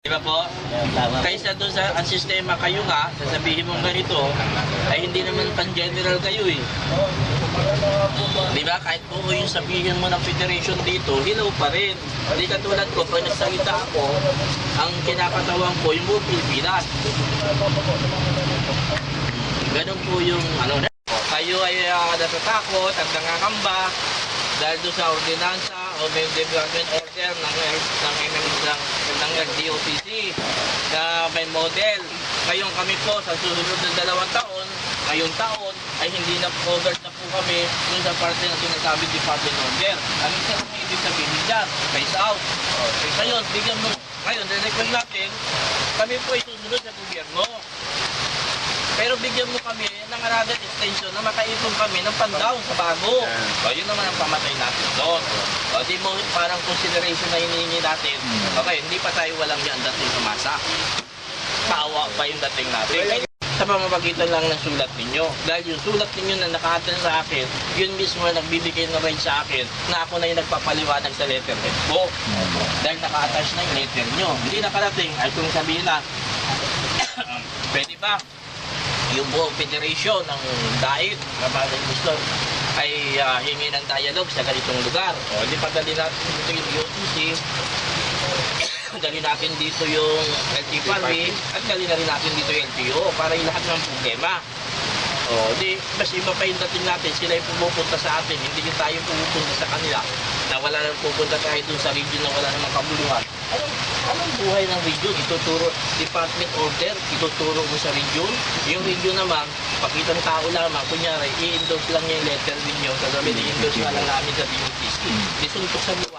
Di ba po? Kaysa doon sa ang sistema kayo nga, sasabihin mo ganito, ay hindi naman pan-general kayo eh. Di ba? Kahit po yung sabihin mo ng federation dito, hilaw pa rin. Hindi katulad ko, pag nagsalita ako, ang kinakatawan ko yung buong Pilipinas. Ganun po yung ano na. Kayo ay natatakot at nangangamba dahil doon sa ordinansa o may development order ng LDOPC na may model. Ngayon kami po sa susunod na 2 taon, ngayong taon ay hindi na covered na po kami dun sa parte na sinasabi department order. Ano sa mga ibig sabihin dyan? Phase out. Ngayon, bigyan mo. Ngayon, request natin, kami po ay susunod sa gobyerno. Pero bigyan mo kami ng another extension na makaipon kami ng pandown sa bago. O, yun naman ang pamatay natin doon. O, di mo parang consideration na hinihingi natin. Okay, hindi pa tayo walang yan dating sa masa. Paawa pa yung dating natin. Sa pamamagitan lang ng sulat ninyo. Dahil yung sulat ninyo na naka-attach sa akin, yun mismo nagbibigay ng right sa akin na ako na yung nagpapaliwanag sa letterhead ko. Dahil naka-attach na yung letter nyo. Hindi nakarating, ay kung sabihin na, pwede ba? Yung buong federation ng DAIT na parang gusto ay hingi ng dialogue sa ganitong lugar. O, hindi padali natin dito yung UTC, dali natin dito yung LTFRB, at dali na rin natin dito yung LTO para yung lahat ng problema. O, di, mas iba pa yung dating natin, sila yung pumupunta sa atin, hindi tayo pumupunta sa kanila, na wala nang pupunta tayo dun sa region na wala namang kabuluhan. Anong buhay ng region? Ituturo, department order, ituturo mo sa region. Yung region naman, pakitang tao lamang, kunyari, i-endorse lang yung letter ninyo, sasabihin, i-endorse nga lang namin sa DOTC. Disuntok sa buwan.